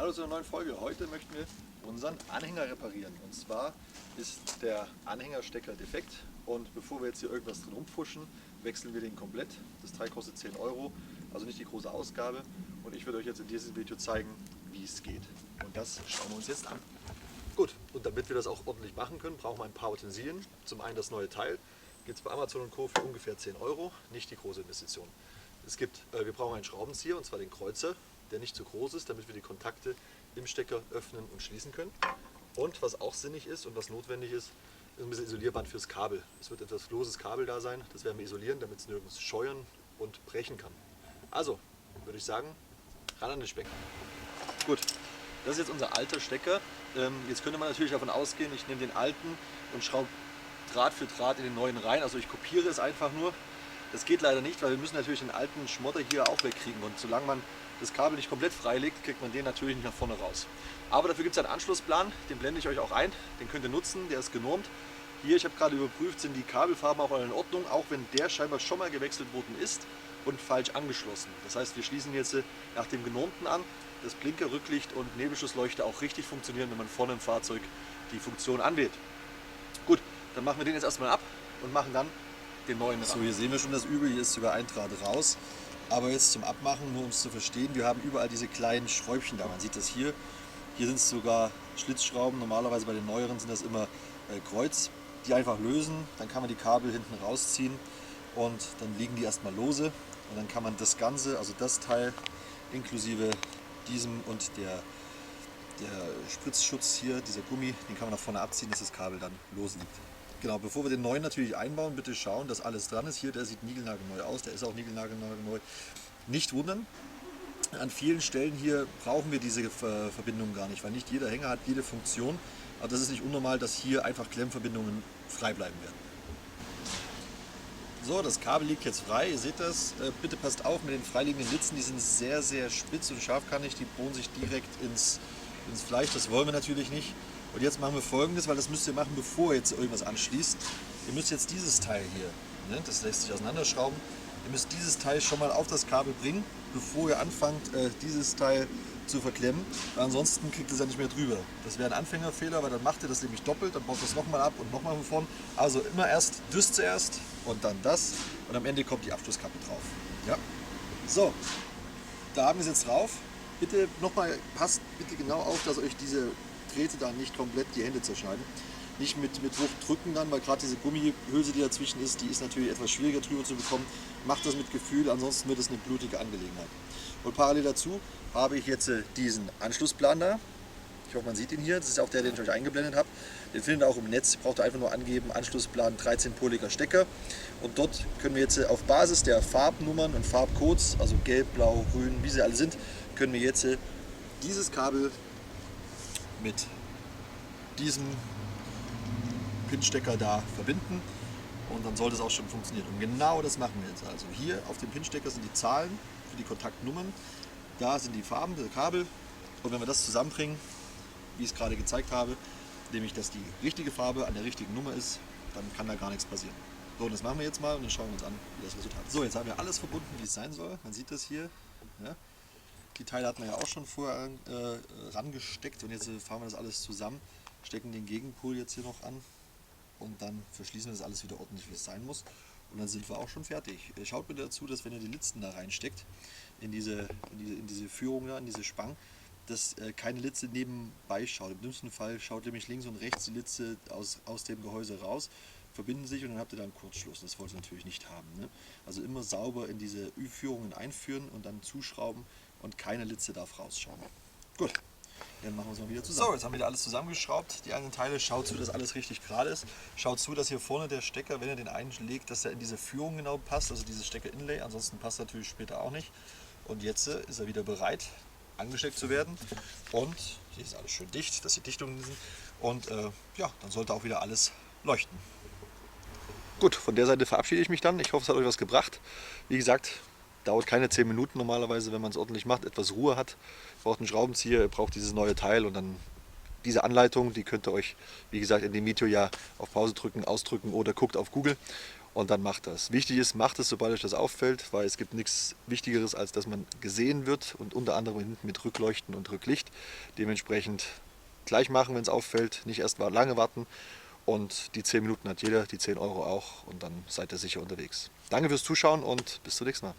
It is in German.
Hallo zu einer neuen Folge. Heute möchten wir unseren Anhänger reparieren. Und zwar ist der Anhängerstecker defekt und bevor wir jetzt hier irgendwas drin rumpfuschen, wechseln wir den komplett. Das Teil kostet 10 Euro, also nicht die große Ausgabe. Und ich werde euch jetzt in diesem Video zeigen, wie es geht. Und das schauen wir uns jetzt an. Gut, und damit wir das auch ordentlich machen können, brauchen wir ein paar Utensilien. Zum einen das neue Teil, gibt es bei Amazon und Co. für ungefähr 10 Euro, nicht die große Investition. Wir brauchen einen Schraubenzieher, und zwar den Kreuzer, der nicht zu groß ist, damit wir die Kontakte im Stecker öffnen und schließen können. Und was auch sinnig ist und was notwendig ist ein bisschen Isolierband fürs Kabel. Es wird etwas loses Kabel da sein, das werden wir isolieren, damit es nirgends scheuern und brechen kann. Also, würde ich sagen, ran an den Speck. Gut, das ist jetzt unser alter Stecker. Jetzt könnte man natürlich davon ausgehen, ich nehme den alten und schraube Draht für Draht in den neuen rein. Also ich kopiere es einfach nur. Das geht leider nicht, weil wir müssen natürlich den alten Schmotter hier auch wegkriegen. Und solange man das Kabel nicht komplett freilegt, kriegt man den natürlich nicht nach vorne raus. Aber dafür gibt es einen Anschlussplan, den blende ich euch auch ein. Den könnt ihr nutzen, der ist genormt. Hier, ich habe gerade überprüft, sind die Kabelfarben auch in Ordnung, auch wenn der scheinbar schon mal gewechselt worden ist und falsch angeschlossen. Das heißt, wir schließen jetzt nach dem genormten an, dass Blinker, Rücklicht und Nebelschutzleuchte auch richtig funktionieren, wenn man vorne im Fahrzeug die Funktion anwählt. Gut, dann machen wir den jetzt erstmal ab und machen dann den neuen ran. So, hier sehen wir schon das Übel, hier ist sogar ein Draht raus. Aber jetzt zum Abmachen, nur um es zu verstehen, wir haben überall diese kleinen Schräubchen da. Man sieht das hier. Hier sind es sogar Schlitzschrauben. Normalerweise bei den neueren sind das immer Kreuz. Die einfach lösen, dann kann man die Kabel hinten rausziehen und dann liegen die erstmal lose. Und dann kann man das Ganze, also das Teil inklusive diesem und der Spritzschutz hier, dieser Gummi, den kann man nach vorne abziehen, dass das Kabel dann los liegt. Genau, bevor wir den neuen natürlich einbauen, bitte schauen, dass alles dran ist. Hier, der sieht niegelnagelneu aus, der ist auch niegelnagelneu. Nicht wundern, an vielen Stellen hier brauchen wir diese Verbindung gar nicht, weil nicht jeder Hänger hat jede Funktion. Aber das ist nicht unnormal, dass hier einfach Klemmverbindungen frei bleiben werden. So, das Kabel liegt jetzt frei, ihr seht das. Bitte passt auf mit den freiliegenden Litzen, die sind sehr, sehr spitz und scharfkantig, die bohren sich direkt ins Fleisch, das wollen wir natürlich nicht. Und jetzt machen wir Folgendes, weil das müsst ihr machen, bevor ihr jetzt irgendwas anschließt. Ihr müsst jetzt dieses Teil hier, ne, das lässt sich auseinanderschrauben, ihr müsst dieses Teil schon mal auf das Kabel bringen, bevor ihr anfangt, dieses Teil zu verklemmen. Weil ansonsten kriegt ihr es ja nicht mehr drüber. Das wäre ein Anfängerfehler, weil dann macht ihr das nämlich doppelt, dann baut ihr es nochmal ab und nochmal von vorn. Also immer erst das zuerst und dann das und am Ende kommt die Abschlusskappe drauf. Ja. So, da haben wir es jetzt drauf. Bitte nochmal, passt bitte genau auf, dass euch diese Drähte da nicht komplett die Hände zerschneiden. Nicht mit hochdrücken dann, weil gerade diese Gummihülse, die dazwischen ist, die ist natürlich etwas schwieriger drüber zu bekommen. Macht das mit Gefühl, ansonsten wird es eine blutige Angelegenheit. Und parallel dazu habe ich jetzt diesen Anschlussplan da. Ich hoffe, man sieht ihn hier. Das ist auch der, den ich euch eingeblendet habe. Den findet ihr auch im Netz. Braucht ihr einfach nur angeben, Anschlussplan 13-poliger Stecker. Und dort können wir jetzt auf Basis der Farbnummern und Farbcodes, also gelb, blau, grün, wie sie alle sind, können wir jetzt dieses Kabel mit diesem Pinstecker da verbinden und dann sollte es auch schon funktionieren. Und genau das machen wir jetzt. Also hier auf dem Pinstecker sind die Zahlen für die Kontaktnummern, da sind die Farben der Kabel und wenn wir das zusammenbringen, wie ich es gerade gezeigt habe, nämlich dass die richtige Farbe an der richtigen Nummer ist, dann kann da gar nichts passieren. So, und das machen wir jetzt mal und dann schauen wir uns an, wie das Resultat ist. So, jetzt haben wir alles verbunden, wie es sein soll. Man sieht das hier. Ja. Die Teile hatten wir ja auch schon vorher rangesteckt und jetzt fahren wir das alles zusammen, stecken den Gegenpol jetzt hier noch an und dann verschließen wir das alles wieder ordentlich, wie es sein muss. Und dann sind wir auch schon fertig. Schaut bitte dazu, dass wenn ihr die Litzen da reinsteckt, in diese Führung da, in diese Spangen, dass keine Litze nebenbei schaut. Im dümmsten Fall schaut nämlich links und rechts die Litze aus dem Gehäuse raus, verbinden sich und dann habt ihr da einen Kurzschluss. Das wollt ihr natürlich nicht haben. Ne? Also immer sauber in diese Führungen einführen und dann zuschrauben und keine Litze darf rausschauen. Gut, dann machen wir es mal wieder zusammen. So, jetzt haben wir da alles zusammengeschraubt, die einzelnen Teile. Schaut zu, dass alles richtig gerade ist. Schaut zu, dass hier vorne der Stecker, wenn ihr den einlegt, dass er in diese Führung genau passt, also dieses Stecker-Inlay. Ansonsten passt er natürlich später auch nicht. Und jetzt ist er wieder bereit, angesteckt zu werden. Und hier ist alles schön dicht, dass die Dichtungen sind. Und ja, dann sollte auch wieder alles leuchten. Gut, von der Seite verabschiede ich mich dann. Ich hoffe, es hat euch was gebracht. Wie gesagt, dauert keine 10 Minuten normalerweise, wenn man es ordentlich macht, etwas Ruhe hat. Ihr braucht einen Schraubenzieher, ihr braucht dieses neue Teil und dann diese Anleitung, die könnt ihr euch, wie gesagt, in dem Video ja auf Pause drücken, ausdrücken oder guckt auf Google und dann macht das. Wichtig ist, macht es, sobald euch das auffällt, weil es gibt nichts Wichtigeres, als dass man gesehen wird und unter anderem hinten mit Rückleuchten und Rücklicht. Dementsprechend gleich machen, wenn es auffällt, nicht erst lange warten. Und die 10 Minuten hat jeder, die 10 Euro auch und dann seid ihr sicher unterwegs. Danke fürs Zuschauen und bis zum nächsten Mal.